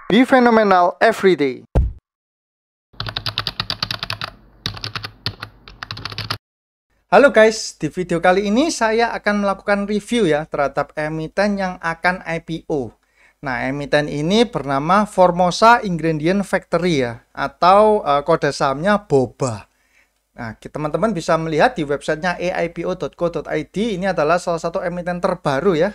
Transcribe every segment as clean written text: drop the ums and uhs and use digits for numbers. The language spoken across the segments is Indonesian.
Be phenomenal every day. Halo guys, di video kali ini saya akan melakukan review ya terhadap emiten yang akan IPO. Nah, emiten ini bernama Formosa Ingredient Factory ya, atau kode sahamnya BOBA. Nah, teman-teman bisa melihat di websitenya aipo.co.id. Ini adalah salah satu emiten terbaru ya,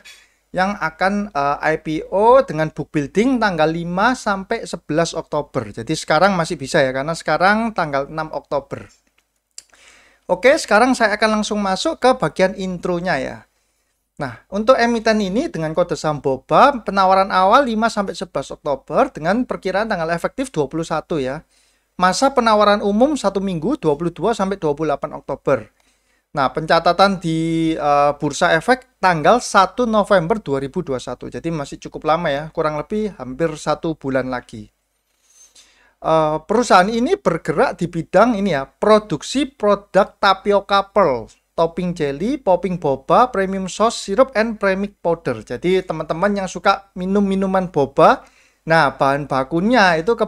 yang akan IPO dengan book building tanggal 5 sampai 11 Oktober. Jadi sekarang masih bisa ya, karena sekarang tanggal 6 Oktober. Oke, sekarang saya akan langsung masuk ke bagian intronya ya. Nah, untuk emiten ini dengan kode saham BOBA, penawaran awal 5 sampai 11 Oktober dengan perkiraan tanggal efektif 21 ya. Masa penawaran umum 1 minggu 22 sampai 28 Oktober. Nah, pencatatan di Bursa Efek tanggal 1 November 2021. Jadi masih cukup lama ya, kurang lebih hampir 1 bulan lagi. Perusahaan ini bergerak di bidang ini ya, produksi produk tapioka pearl, topping jelly, popping boba, premium sauce, syrup, and premix powder. Jadi teman-teman yang suka minum minuman boba, nah bahan bakunya itu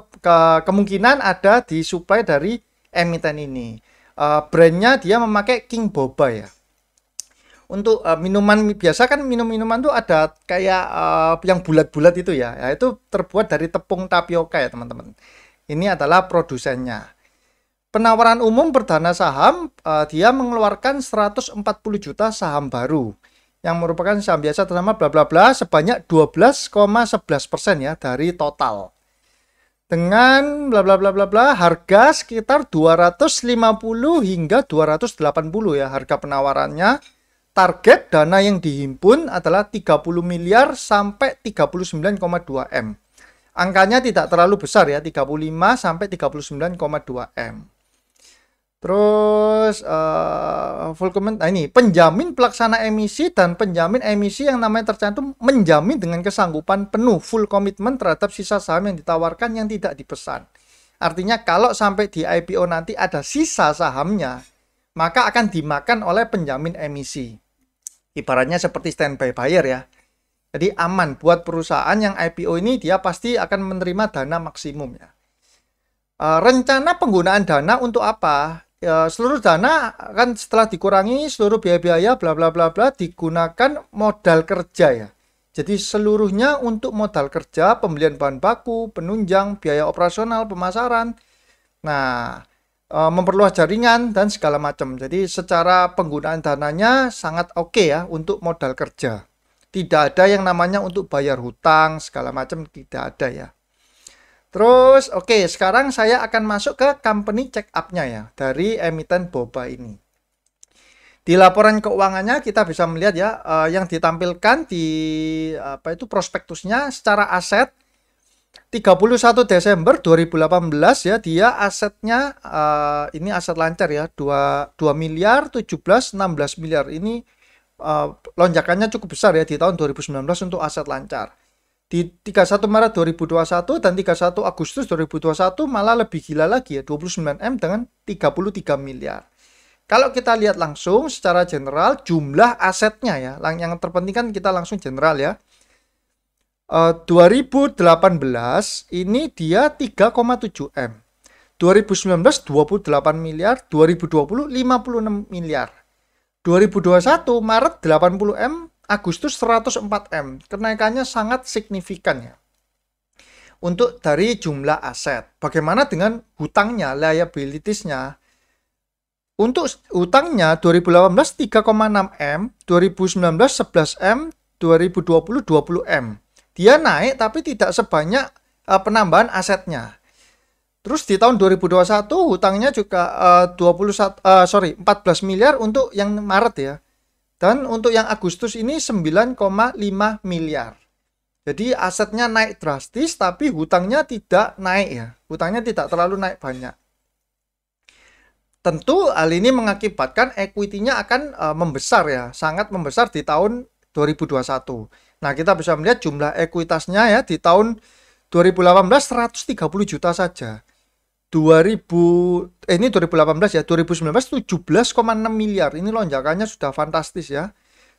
kemungkinan ada disuplai dari emiten ini. Brandnya dia memakai King Boba ya. Untuk minuman biasa kan minuman tuh ada kayak yang bulat-bulat itu ya, itu terbuat dari tepung tapioka ya teman-teman. Ini adalah produsennya. Penawaran umum perdana saham, dia mengeluarkan 140 juta saham baru yang merupakan saham biasa ternama bla bla bla sebanyak 12,11% ya dari total. Dengan bla bla bla bla bla harga sekitar 250 hingga 280 ya harga penawarannya. Target dana yang dihimpun adalah 30 miliar sampai 39,2 M. Angkanya tidak terlalu besar ya, 35 sampai 39,2 M. Terus full comment. Nah, ini penjamin pelaksana emisi dan penjamin emisi yang namanya tercantum menjamin dengan kesanggupan penuh full komitmen terhadap sisa saham yang ditawarkan yang tidak dipesan. Artinya kalau sampai di IPO nanti ada sisa sahamnya, maka akan dimakan oleh penjamin emisi. Ibaratnya seperti standby buyer ya. Jadi aman buat perusahaan yang IPO ini, dia pasti akan menerima dana maksimum ya. Rencana penggunaan dana untuk apa? Seluruh dana kan setelah dikurangi seluruh biaya-biaya bla bla bla bla digunakan modal kerja ya. Jadi seluruhnya untuk modal kerja, pembelian bahan baku, penunjang, biaya operasional, pemasaran. Nah, memperluas jaringan dan segala macam. Jadi secara penggunaan dananya sangat oke ya untuk modal kerja. Tidak ada yang namanya untuk bayar hutang, segala macam tidak ada ya. Terus, oke, sekarang saya akan masuk ke company check up-nya ya, dari emiten BOBA ini. Di laporan keuangannya kita bisa melihat ya, yang ditampilkan di prospektusnya secara aset, 31 Desember 2018 ya, dia asetnya, ini aset lancar ya, 2 miliar, 17, 16 miliar. Ini lonjakannya cukup besar ya di tahun 2019 untuk aset lancar. Di 31 Maret 2021 dan 31 Agustus 2021 malah lebih gila lagi ya, 29 M dengan 33 miliar. Kalau kita lihat langsung secara general jumlah asetnya ya, yang terpenting kan kita langsung general ya. 2018 ini dia 3,7 M. 2019 28 miliar, 2020 56 miliar. 2021 Maret 80 M, Agustus 104 M. Kenaikannya sangat signifikan ya. Untuk dari jumlah aset. Bagaimana dengan hutangnya, liabilities-nya? Untuk hutangnya 2018 3,6 M, 2019 11 M, 2020 20 M. Dia naik tapi tidak sebanyak penambahan asetnya. Terus di tahun 2021 hutangnya juga 14 miliar untuk yang Maret ya. Dan untuk yang Agustus ini 9,5 miliar. Jadi asetnya naik drastis tapi hutangnya tidak naik ya. Hutangnya tidak terlalu naik banyak. Tentu hal ini mengakibatkan equity-nya akan membesar ya, sangat membesar di tahun 2021. Nah, kita bisa melihat jumlah ekuitasnya ya di tahun 2018 130 juta saja. 2018 ya, 2019 17,6 miliar. Ini lonjakannya sudah fantastis ya.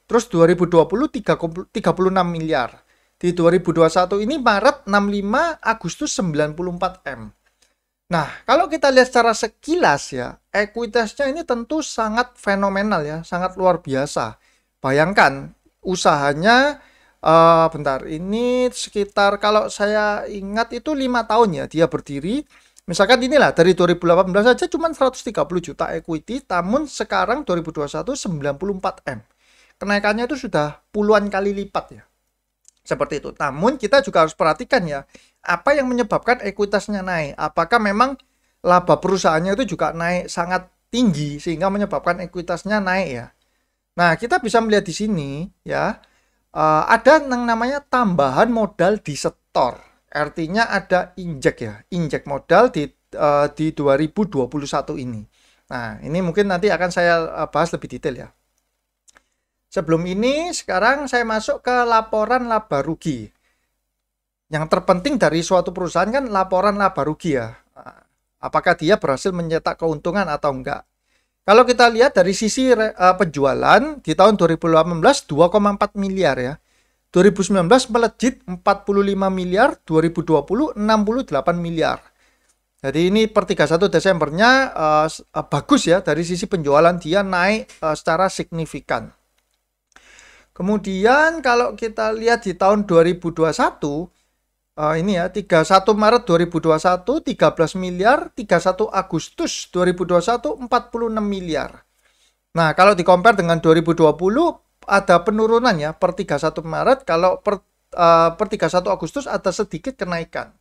Terus 2020 36 miliar. Di 2021 ini Maret 65, Agustus 94 M. Nah, kalau kita lihat secara sekilas ya, ekuitasnya ini tentu sangat fenomenal ya, sangat luar biasa. Bayangkan usahanya, bentar, ini sekitar kalau saya ingat itu 5 tahun ya dia berdiri. Misalkan inilah dari 2018 saja cuma 130 juta equity, namun sekarang 2021 94 M. Kenaikannya itu sudah puluhan kali lipat ya. Seperti itu. Namun kita juga harus perhatikan ya, apa yang menyebabkan ekuitasnya naik. Apakah memang laba perusahaannya itu juga naik sangat tinggi sehingga menyebabkan ekuitasnya naik ya. Nah, kita bisa melihat di sini ya, ada yang namanya tambahan modal di setor. Artinya ada injek ya, injek modal di 2021 ini. Nah, ini mungkin nanti akan saya bahas lebih detail ya. Sebelum ini, sekarang saya masuk ke laporan laba rugi. Yang terpenting dari suatu perusahaan kan laporan laba rugi ya. Apakah dia berhasil mencetak keuntungan atau enggak. Kalau kita lihat dari sisi penjualan, di tahun 2018 2,4 miliar ya. 2019 melejit 45 miliar, 2020 68 miliar. Jadi ini per 31 Desembernya bagus ya, dari sisi penjualan dia naik secara signifikan. Kemudian kalau kita lihat di tahun 2021, ini ya, 31 Maret 2021 13 miliar, 31 Agustus 2021 46 miliar. Nah, kalau di-compare dengan 2020 ada penurunan ya per 31 Maret, kalau per 31 Agustus ada sedikit kenaikan.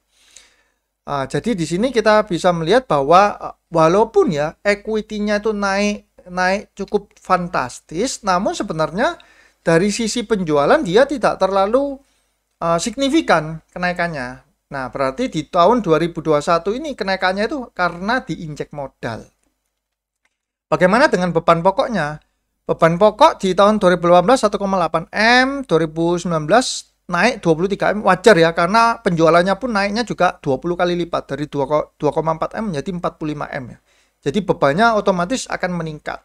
Jadi di sini kita bisa melihat bahwa walaupun ya equity-nya itu naik cukup fantastis, namun sebenarnya dari sisi penjualan dia tidak terlalu signifikan kenaikannya. Nah, berarti di tahun 2021 ini kenaikannya itu karena diinjek modal. Bagaimana dengan beban pokoknya? Beban pokok di tahun 2018 1,8 M, 2019 naik 23 M, wajar ya, karena penjualannya pun naiknya juga 20 kali lipat, dari 2,4 M menjadi 45 M ya. Jadi bebannya otomatis akan meningkat.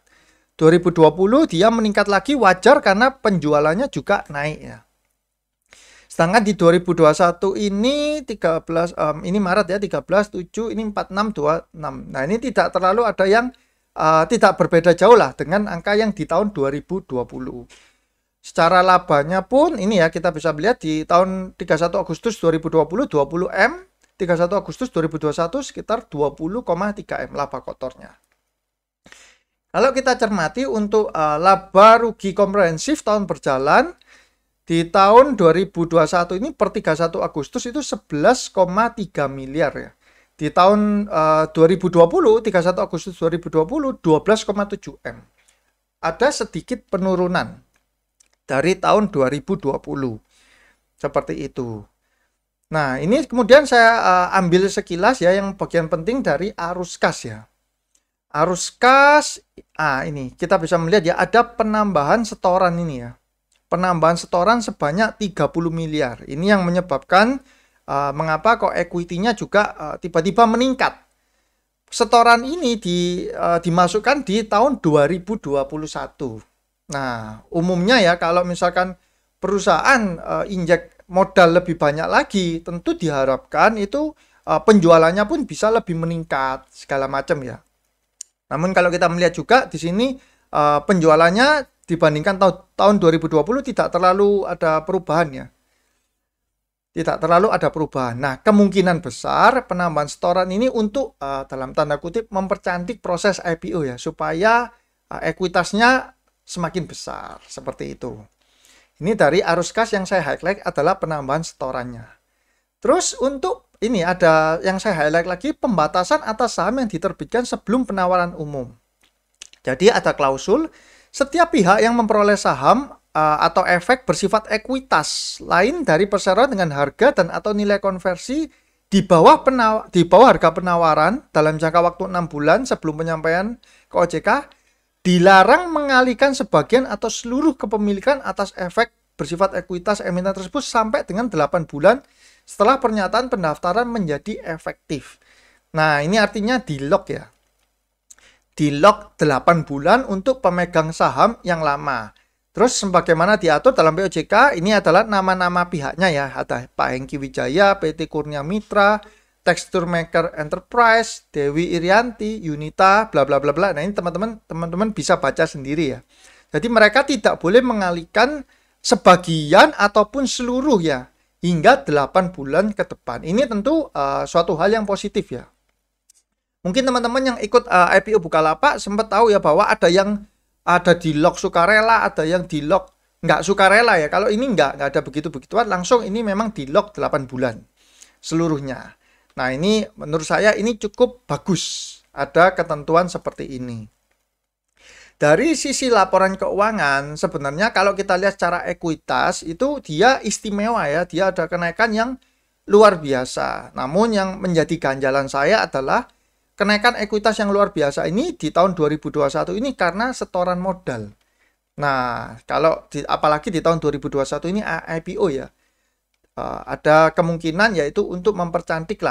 2020 dia meningkat lagi, wajar karena penjualannya juga naik ya. Sedangkan di 2021 ini 13 ini Maret ya, 13 7 ini 46 26. Nah, ini tidak terlalu ada yang tidak berbeda jauh lah dengan angka yang di tahun 2020. Secara labanya pun ini ya, kita bisa melihat di tahun 31 Agustus 2020 20 M, 31 Agustus 2021 sekitar 20,3 M laba kotornya. Kalau kita cermati untuk laba rugi komprehensif tahun berjalan, di tahun 2021 ini per 31 Agustus itu 11,3 miliar ya. Di tahun 2020, 31 Agustus 2020, 12,7 M. Ada sedikit penurunan dari tahun 2020. Seperti itu. Nah, ini kemudian saya ambil sekilas ya, yang bagian penting dari arus kas ya. Arus kas, ini kita bisa melihat ya, ada penambahan setoran ini ya. Penambahan setoran sebanyak 30 miliar. Ini yang menyebabkan mengapa kok equity-nya juga tiba-tiba meningkat. Setoran ini dimasukkan di tahun 2021. Nah, umumnya ya kalau misalkan perusahaan injek modal lebih banyak lagi, tentu diharapkan itu penjualannya pun bisa lebih meningkat segala macam ya. Namun kalau kita melihat juga di sini penjualannya dibandingkan tahun 2020 tidak terlalu ada perubahan ya. Tidak terlalu ada perubahan. Nah, kemungkinan besar penambahan setoran ini untuk dalam tanda kutip mempercantik proses IPO ya, supaya ekuitasnya semakin besar seperti itu. Ini dari arus kas yang saya highlight adalah penambahan setorannya. Terus untuk ini ada yang saya highlight lagi, pembatasan atas saham yang diterbitkan sebelum penawaran umum. Jadi ada klausul, setiap pihak yang memperoleh saham atau efek bersifat ekuitas lain dari perseroan dengan harga dan atau nilai konversi di bawah harga penawaran dalam jangka waktu 6 bulan sebelum penyampaian ke OJK, dilarang mengalihkan sebagian atau seluruh kepemilikan atas efek bersifat ekuitas emiten tersebut sampai dengan 8 bulan setelah pernyataan pendaftaran menjadi efektif. Nah, ini artinya di-lock ya. Di-lock 8 bulan untuk pemegang saham yang lama. Terus sebagaimana diatur dalam POJK, ini adalah nama-nama pihaknya ya. Ada Pak Hengki Wijaya, PT Kurnia Mitra, Texture Maker Enterprise, Dewi Irianti, Yunita, bla bla bla bla. Nah, ini teman-teman bisa baca sendiri ya. Jadi mereka tidak boleh mengalihkan sebagian ataupun seluruh ya hingga 8 bulan ke depan. Ini tentu suatu hal yang positif ya. Mungkin teman-teman yang ikut IPO Bukalapak sempat tahu ya bahwa ada di lock sukarela, ada yang di lock nggak sukarela ya. Kalau ini nggak ada begitu-begituan, langsung ini memang di lock 8 bulan seluruhnya. Nah, ini menurut saya ini cukup bagus. Ada ketentuan seperti ini. Dari sisi laporan keuangan, sebenarnya kalau kita lihat secara ekuitas, itu dia istimewa ya. Dia ada kenaikan yang luar biasa. Namun yang menjadi ganjalan saya adalah kenaikan ekuitas yang luar biasa ini di tahun 2021 ini karena setoran modal. Nah, apalagi di tahun 2021 ini IPO ya. Ada kemungkinan yaitu untuk mempercantik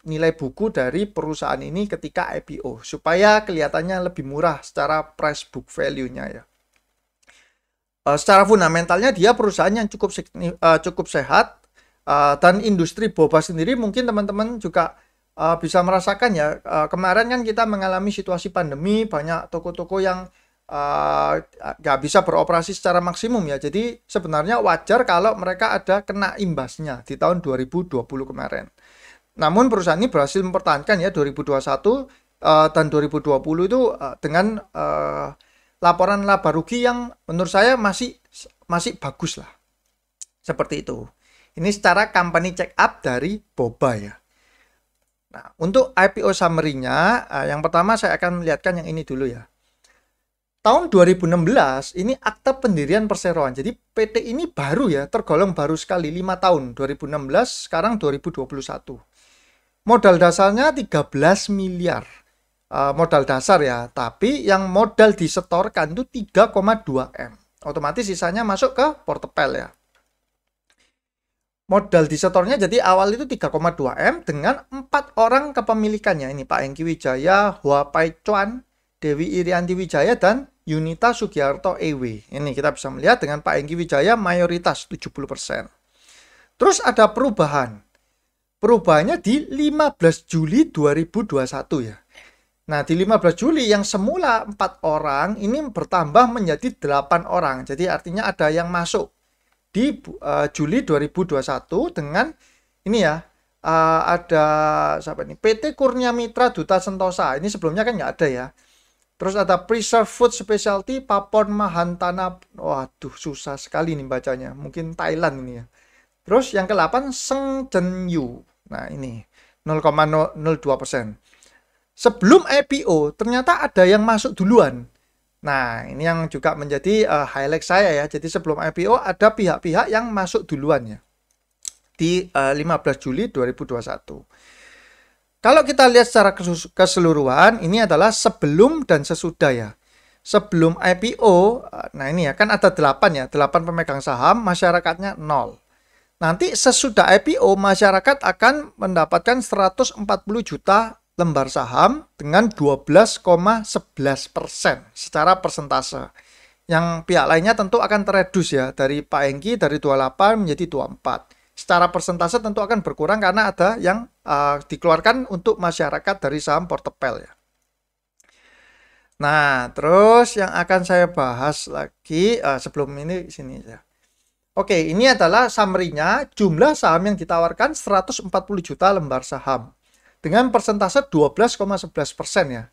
nilai buku dari perusahaan ini ketika IPO supaya kelihatannya lebih murah secara price book value-nya ya. Secara fundamentalnya dia perusahaan yang cukup sehat dan industri boba sendiri mungkin teman-teman juga bisa merasakan ya. Kemarin kan kita mengalami situasi pandemi, banyak toko-toko yang nggak bisa beroperasi secara maksimum ya. Jadi sebenarnya wajar kalau mereka ada kena imbasnya di tahun 2020 kemarin. Namun perusahaan ini berhasil mempertahankan ya 2021 dan 2020 itu dengan laporan laba rugi yang menurut saya masih bagus lah. Seperti itu. Ini secara company check up dari Boba ya. Nah, untuk IPO summary-nya, yang pertama saya akan melihatkan yang ini dulu ya. Tahun 2016 ini akta pendirian perseroan. Jadi PT ini baru ya, tergolong baru sekali 5 tahun. 2016, sekarang 2021. Modal dasarnya 13 miliar. Modal dasar ya, tapi yang modal disetorkan itu 3,2 M. Otomatis sisanya masuk ke portepel ya. Modal disetornya jadi awal itu 3,2 M dengan 4 orang kepemilikannya. Ini Pak Hengki Wijaya, Hua Pai Chuan, Dewi Irianti Wijaya, dan Yunita Sugiarto EW. Ini kita bisa melihat dengan Pak Hengki Wijaya mayoritas 70%. Terus ada perubahan. Perubahannya di 15 Juli 2021 ya. Nah, di 15 Juli yang semula 4 orang ini bertambah menjadi 8 orang. Jadi artinya ada yang masuk di Juli 2021 dengan ini ya. Ada siapa ini? PT Kurnia Mitra Duta Sentosa. Ini sebelumnya kan nggak ada ya. Terus ada Preserve Food Specialty Papon Mahantana. Waduh, susah sekali nih bacanya. Mungkin Thailand ini ya. Terus yang ke-8 Seng Jen Yu. Nah, ini 0,02%. Sebelum IPO ternyata ada yang masuk duluan. Nah, ini yang juga menjadi highlight saya ya. Jadi sebelum IPO ada pihak-pihak yang masuk duluan ya. Di 15 Juli 2021. Kalau kita lihat secara keseluruhan, ini adalah sebelum dan sesudah ya. Sebelum IPO, nah ini ya, kan ada 8 ya, 8 pemegang saham, masyarakatnya 0. Nanti sesudah IPO, masyarakat akan mendapatkan 140 juta lembar saham dengan 12,11% secara persentase. Yang pihak lainnya tentu akan teredus ya, dari Pak Hengki dari 28 menjadi 24. Secara persentase tentu akan berkurang karena ada yang dikeluarkan untuk masyarakat dari saham portepel ya. Nah, terus yang akan saya bahas lagi sebelum ini sini ya. Oke, ini adalah summary-nya. Jumlah saham yang ditawarkan 140 juta lembar saham dengan persentase 12,11% ya.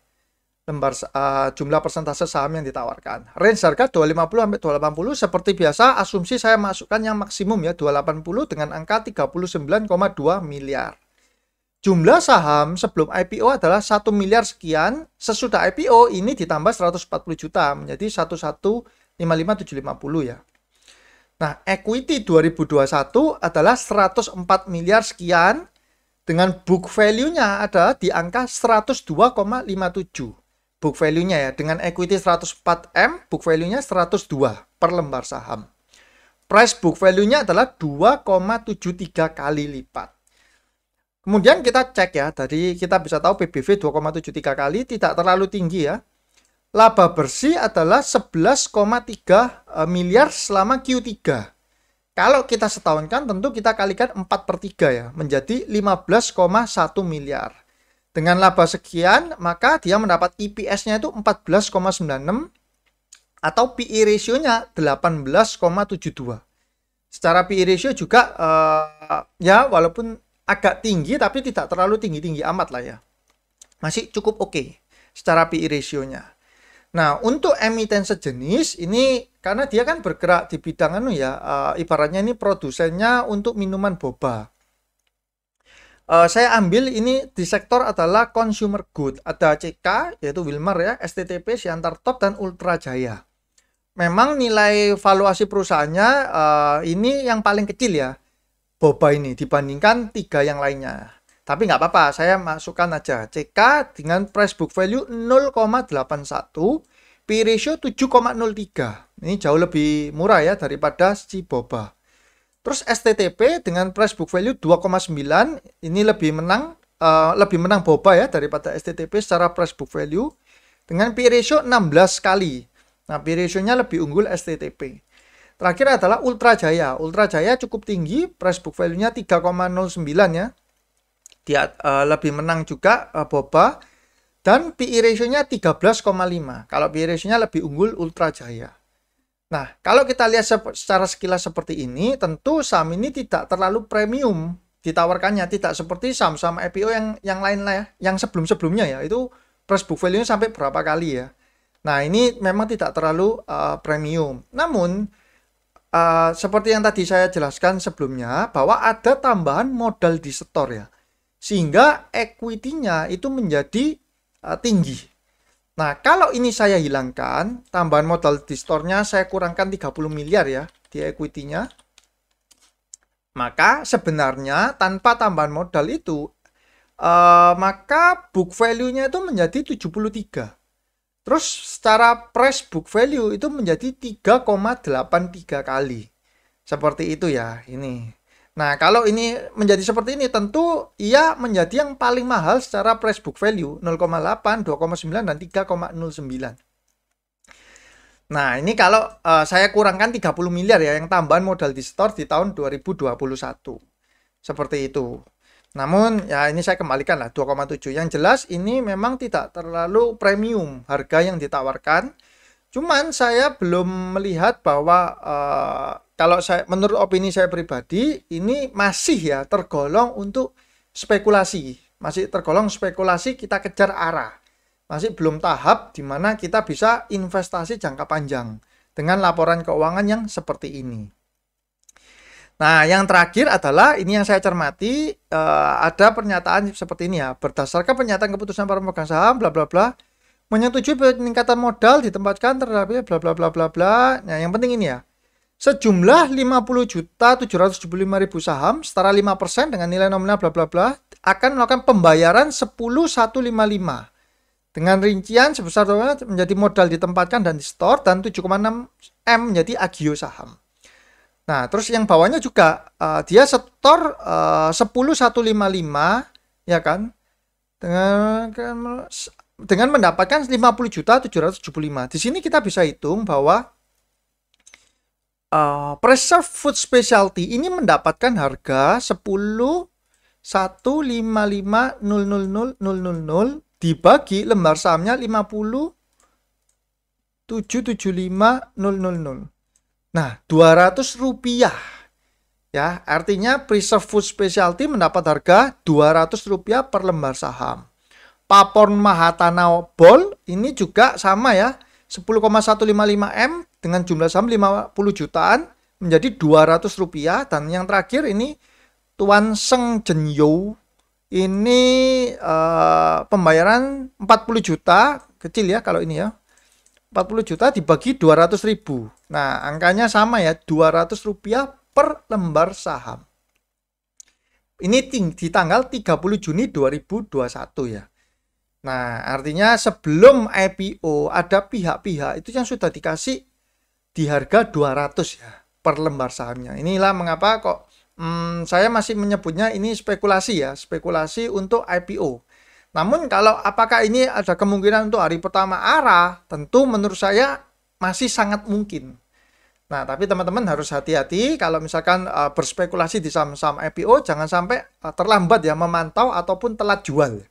Jumlah persentase saham yang ditawarkan. Range harga 250 sampai 280 seperti biasa, asumsi saya masukkan yang maksimum ya 280 dengan angka 39,2 miliar. Jumlah saham sebelum IPO adalah 1 miliar sekian, sesudah IPO ini ditambah 140 juta menjadi 1155750 ya. Nah, equity 2021 adalah 104 miliar sekian dengan book value-nya ada di angka 102,57. Book value-nya ya, dengan equity 104 M, book value-nya 102 per lembar saham. Price book value-nya adalah 2,73 kali lipat. Kemudian kita cek ya, tadi kita bisa tahu PBV 2,73 kali, tidak terlalu tinggi ya. laba bersih adalah 11,3 miliar selama Q3. Kalau kita setahunkan tentu kita kalikan 4/3 ya, menjadi 15,1 miliar. Dengan laba sekian, maka dia mendapat EPS-nya itu 14,96 atau PE ratio-nya 18,72. Secara PE ratio juga ya walaupun agak tinggi tapi tidak terlalu tinggi-tinggi amat lah ya. Masih cukup oke secara PE ratio-nya. Nah, untuk emiten sejenis ini karena dia kan bergerak di bidang ibaratnya ini produsennya untuk minuman boba. Saya ambil ini di sektor adalah consumer good. Ada CK yaitu Wilmar ya, STTP, Siantar Top dan Ultra Jaya. Memang nilai valuasi perusahaannya ini yang paling kecil ya, boba ini dibandingkan 3 yang lainnya. Tapi nggak apa-apa, saya masukkan aja. CK dengan price book value 0,81, P ratio 7,03. Ini jauh lebih murah ya daripada si boba. Terus STTP dengan price book value 2,9, ini lebih menang boba ya daripada STTP secara price book value dengan P ratio 16 kali. Nah, P ratio-nya lebih unggul STTP. Terakhir adalah Ultra Jaya. Ultra Jaya cukup tinggi, price book value-nya 3,09 ya. Dia lebih menang juga boba dan PE ratio-nya 13,5. Kalau PE ratio-nya lebih unggul Ultra Jaya. Nah, kalau kita lihat secara sekilas seperti ini, tentu saham ini tidak terlalu premium ditawarkannya, tidak seperti saham-saham IPO yang lain lah ya, yang sebelum-sebelumnya ya, itu price book value-nya sampai berapa kali ya. Nah, ini memang tidak terlalu premium. Namun, seperti yang tadi saya jelaskan sebelumnya, bahwa ada tambahan modal di setor ya. Sehingga equity-nya itu menjadi tinggi. Nah, kalau ini saya hilangkan, tambahan modal di store-nya saya kurangkan 30 miliar ya di equity-nya. Maka sebenarnya tanpa tambahan modal itu, maka book value-nya itu menjadi 73. Terus secara price book value itu menjadi 3,83 kali. Seperti itu ya ini. Nah, kalau ini menjadi seperti ini tentu ia menjadi yang paling mahal secara price book value 0,8, 2,9 dan 3,09. Nah, ini kalau saya kurangkan 30 miliar ya yang tambahan modal di store di tahun 2021. Seperti itu. Namun ya ini saya kembalikan lah 2,7. Yang jelas ini memang tidak terlalu premium harga yang ditawarkan. Cuman saya belum melihat bahwa kalau menurut opini saya pribadi ini masih ya tergolong untuk spekulasi. Masih tergolong spekulasi kita kejar arah. Masih belum tahap di mana kita bisa investasi jangka panjang dengan laporan keuangan yang seperti ini. Nah, yang terakhir adalah ini yang saya cermati, ada pernyataan seperti ini ya. Berdasarkan pernyataan keputusan para pemegang saham bla bla bla menyetujui peningkatan modal ditempatkan terhadap bla bla bla bla bla. Nah, yang penting ini ya. Sejumlah 50.775.000 saham setara 5% dengan nilai nominal bla bla bla akan melakukan pembayaran 10.155 dengan rincian sebesar menjadi modal ditempatkan dan di store dan 7,6 M menjadi agio saham. Nah, terus yang bawahnya juga dia setor 10.155 ya kan. Dengan mendapatkan 50.775. Di sini kita bisa hitung bahwa Preserve Food Specialty ini mendapatkan harga 10.155.000.000 dibagi lembar sahamnya 50.775.000. Nah, 200 rupiah. Ya, artinya Preserve Food Specialty mendapat harga 200 rupiah per lembar saham. Paporn Mahatana Ball ini juga sama ya, 10,155 M dengan jumlah saham 50 jutaan menjadi 200 rupiah. Dan yang terakhir ini Tuan Seng Jenyo ini pembayaran 40 juta, kecil ya kalau ini ya. 40 juta dibagi 200.000. Nah, angkanya sama ya, 200 rupiah per lembar saham. Ini di tanggal 30 Juni 2021 ya. Nah, artinya sebelum IPO ada pihak-pihak itu yang sudah dikasih di harga 200 ya per lembar sahamnya. Inilah mengapa kok saya masih menyebutnya ini spekulasi ya, spekulasi untuk IPO. Namun kalau apakah ini ada kemungkinan untuk hari pertama arah, tentu menurut saya masih sangat mungkin. Nah, tapi teman-teman harus hati-hati kalau misalkan berspekulasi di saham-saham IPO, jangan sampai terlambat ya memantau ataupun telat jual.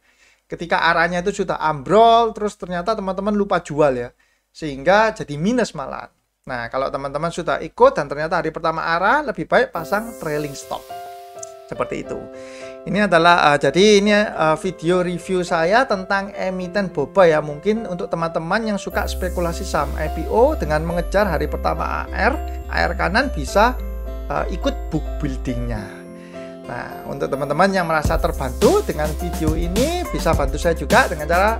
Ketika arahnya itu sudah ambrol, terus ternyata teman-teman lupa jual ya, sehingga jadi minus malah. Nah, kalau teman-teman sudah ikut dan ternyata hari pertama arah, lebih baik pasang trailing stop. Seperti itu. Ini adalah jadi ini video review saya tentang emiten boba ya. Mungkin untuk teman-teman yang suka spekulasi saham IPO dengan mengejar hari pertama AR kanan bisa ikut book buildingnya. Nah, untuk teman-teman yang merasa terbantu dengan video ini, bisa bantu saya juga dengan cara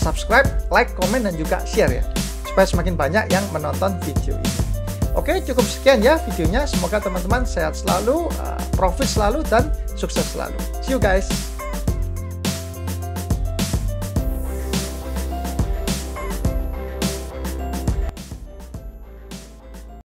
subscribe, like, komen, dan juga share ya, supaya semakin banyak yang menonton video ini. Oke, cukup sekian ya videonya. Semoga teman-teman sehat selalu, profit selalu, dan sukses selalu. See you guys.